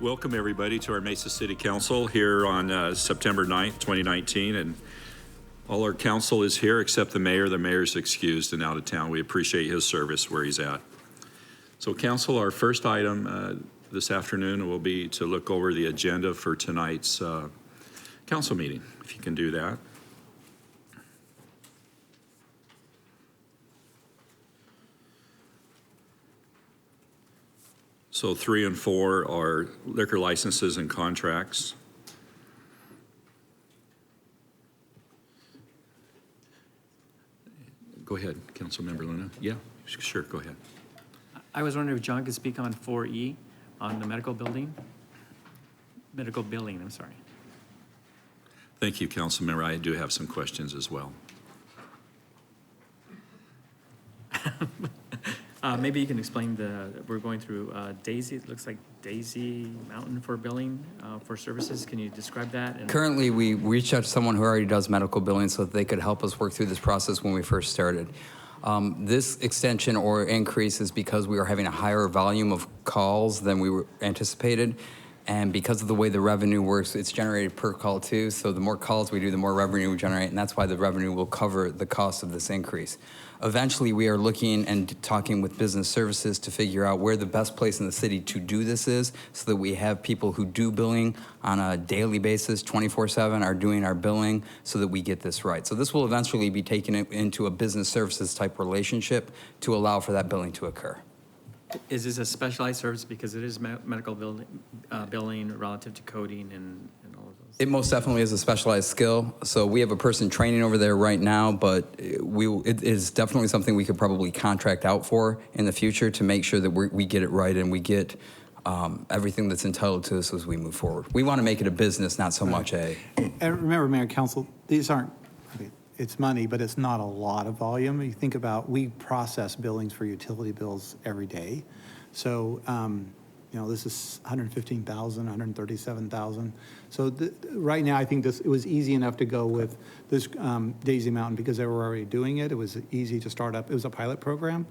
Welcome, everybody, to our Mesa City Council here on September 9th, 2019. And all our council is here except the mayor. The mayor's excused and out of town. We appreciate his service where he's at. So, council, our first item this afternoon will be to look over the agenda for tonight's council meeting, if you can do that. So 3 and 4 are liquor licenses and contracts. Go ahead, Councilmember Luna. Yeah, sure, go ahead. I was wondering if John could speak on 4E, on the medical billing, I'm sorry. Thank you, Councilmember. I do have some questions as well. Maybe you can explain we're going through Daisy, it looks like Daisy Mountain for billing for services. Can you describe that? And currently, we reached out to someone who already does medical billing so that they could help us work through this process when we first started. This extension or increase is because we are having a higher volume of calls than we were anticipated. And because of the way the revenue works, it's generated per call too. So the more calls we do, the more revenue we generate. And that's why the revenue will cover the cost of this increase. Eventually, we are looking and talking with business services to figure out where the best place in the city to do this is so that we have people who do billing on a daily basis, 24/7, are doing our billing so that we get this right. So this will eventually be taken into a business services type relationship to allow for that billing to occur. is this a specialized service because it is medical billing relative to coding and all of those? It most definitely is a specialized skill. So we have a person training over there right now, but it is definitely something we could probably contract out for in the future to make sure that we get it right and we get everything that's entitled to us as we move forward. We want to make it a business, not so much a... And remember, Mayor and Council, these aren't, it's money, but it's not a lot of volume. You think about, we process billings for utility bills every day. So, this is 115,000, 137,000. So right now, I think it was easy enough to go with this Daisy Mountain because they were already doing it. It was easy to start up. It was a pilot program.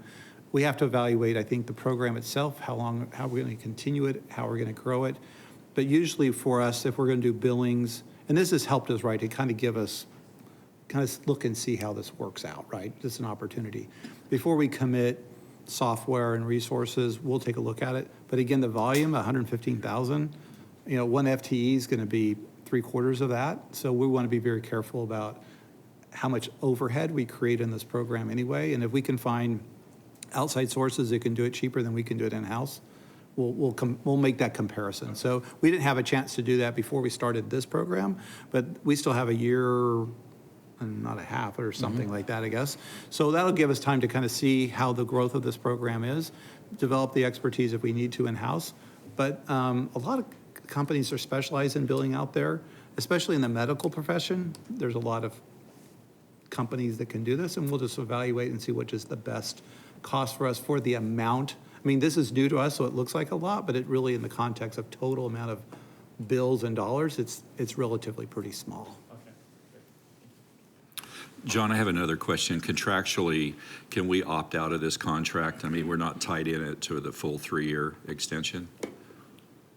We have to evaluate, I think, the program itself, how we're going to continue it, how we're going to grow it. But usually for us, if we're going to do billings, and this has helped us, right, to kind of look and see how this works out, right? Just an opportunity. Before we commit software and resources, we'll take a look at it. But again, the volume, 115,000, one FTE is going to be 3/4 of that. So we want to be very careful about how much overhead we create in this program anyway. And if we can find outside sources that can do it cheaper than we can do it in-house, we'll make that comparison. So we didn't have a chance to do that before we started this program, but we still have a year and not a half or something like that, I guess. So that'll give us time to kind of see how the growth of this program is, develop the expertise if we need to in-house. But a lot of companies are specialized in billing out there, especially in the medical profession. There's a lot of companies that can do this, and we'll just evaluate and see which is the best cost for us for the amount. I mean, this is new to us, so it looks like a lot, but it really, in the context of total amount of bills and dollars, it's relatively pretty small. John, I have another question. Contractually, can we opt out of this contract? I mean, we're not tied in it to the full 3-year extension.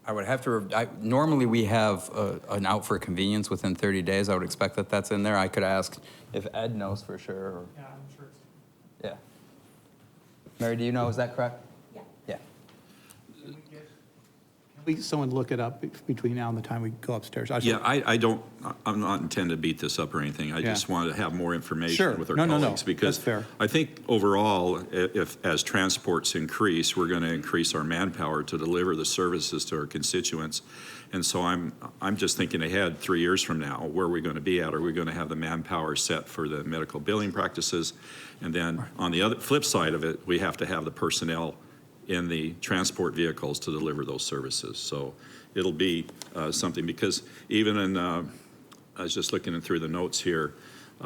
I would have to, normally we have an out for convenience within 30 days. I would expect that that's in there. I could ask if Ed knows for sure. Or, Yeah, I'm sure. yeah. Mary, do you know, is that correct? Yeah. Yeah. Someone look it up between now and the time we go upstairs. Yeah, I'm not intending to beat this up or anything. I just want to have more information Sure. with our No. colleagues because That's fair. I think overall, if as transports increase, we're going to increase our manpower to deliver the services to our constituents. And so I'm just thinking ahead 3 years from now, where are we going to be at? Are we going to have the manpower set for the medical billing practices? And then on the other flip side of it, we have to have the personnel in the transport vehicles to deliver those services. So it'll be something, because even in, I was just looking through the notes here,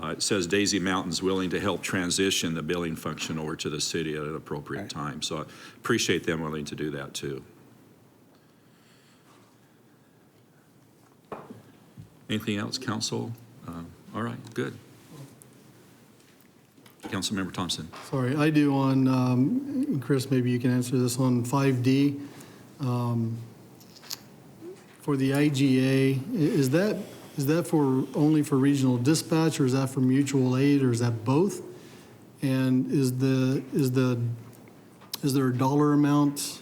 it says Daisy Mountain's willing to help transition the billing function over to the city at an appropriate time. So I appreciate them willing to do that too. Anything else, council? All right, good. Councilmember Thompson. Sorry, I do on, Chris, maybe you can answer this on 5D. for the IGA, is that for, only for regional dispatch, or is that for mutual aid, or is that both? And is there a dollar amount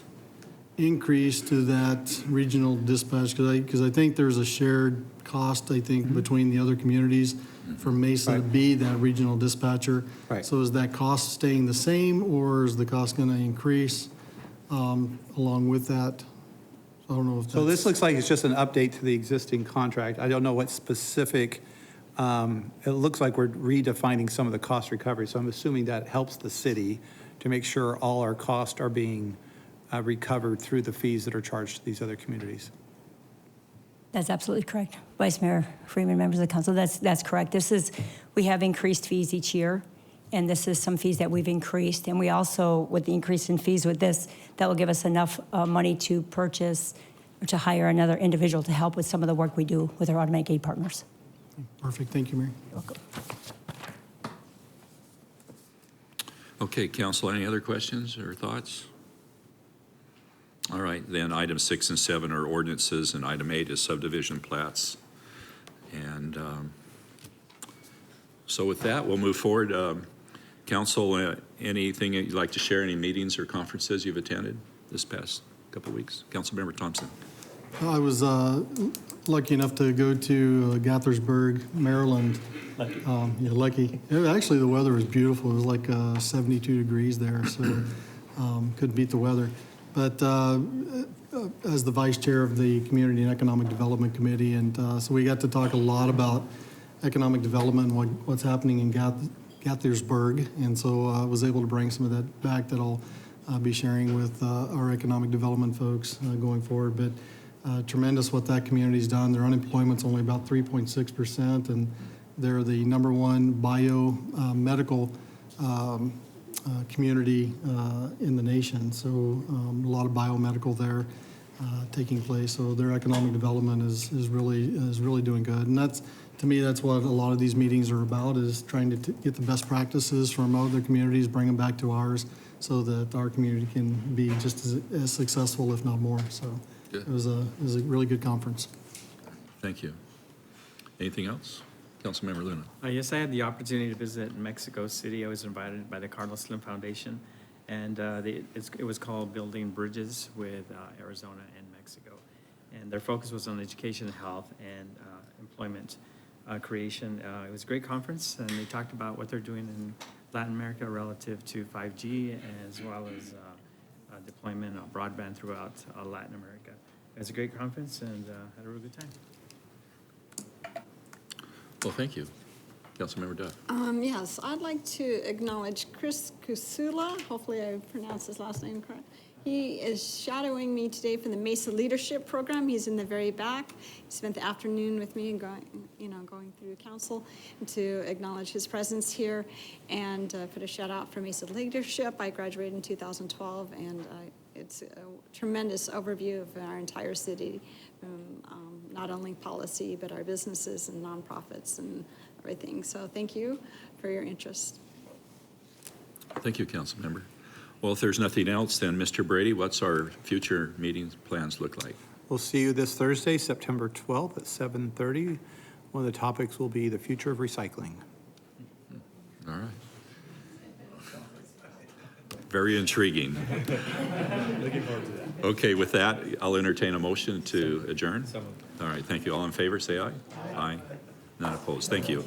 increase to that regional dispatch? Because I think there's a shared cost, I think, between the other communities for Mesa to Right. be that regional dispatcher. Right. So is that cost staying the same, or is the cost going to increase along with that? I don't know if that's. So this looks like it's just an update to the existing contract. I don't know what specific, it looks like we're redefining some of the cost recovery. So I'm assuming that helps the city to make sure all our costs are being recovered through the fees that are charged to these other communities. That's absolutely correct. Vice Mayor Freeman, members of the council, that's correct. We have increased fees each year, and this is some fees that we've increased. And we also, with the increase in fees with this, that will give us enough money to purchase or to hire another individual to help with some of the work we do with our automatic aid partners. Perfect, thank you, Mayor. You're welcome. Okay, council, any other questions or thoughts? All right, then item 6 and 7 are ordinances, and item 8 is subdivision plats. And so with that, we'll move forward. Council, anything you'd like to share, any meetings or conferences you've attended this past couple of weeks? Councilmember Thompson. I was lucky enough to go to Gaithersburg, Maryland. Lucky. Yeah, lucky. Actually, the weather was beautiful. It was like 72 degrees there, so couldn't beat the weather. But as the vice chair of the Community and Economic Development Committee, and so we got to talk a lot about economic development and what's happening in Gaithersburg, and so I was able to bring some of that back that I'll be sharing with our economic development folks going forward. But tremendous what that community's done. Their unemployment's only about 3.6%, and they're the #1 biomedical community in the nation. So a lot of biomedical there taking place. So their economic development is really doing good. And that's, to me, that's what a lot of these meetings are about, is trying to get the best practices from other communities, bring them back to ours, so that our community can be just as successful, if not more. So Good. it was a really good conference. Thank you. Anything else? Councilmember Luna. Yes, I had the opportunity to visit Mexico City. I was invited by the Carlos Slim Foundation, and it was called Building Bridges with Arizona and Mexico. And their focus was on education, health, and employment creation. It was a great conference, and they talked about what they're doing in Latin America relative to 5G, as well as deployment of broadband throughout Latin America. It was a great conference, and had a really good time. Well, thank you. Councilmember Duff. Yes, I'd like to acknowledge Chris Kusula. Hopefully I pronounced his last name correct. He is shadowing me today for the Mesa Leadership Program. He's in the very back. He spent the afternoon with me going through council to acknowledge his presence here and put a shout out for Mesa Leadership. I graduated in 2012, and it's a tremendous overview of our entire city, not only policy, but our businesses and nonprofits and everything. So thank you for your interest. Thank you, Councilmember. Well, if there's nothing else, then Mr. Brady, what's our future meeting plans look like? We'll see you this Thursday, September 12th at 7:30. One of the topics will be the future of recycling. All right. Very intriguing. Looking forward to that. Okay, with that, I'll entertain a motion to adjourn. All right, thank you. All in favor, say aye. Aye. None opposed. Thank you.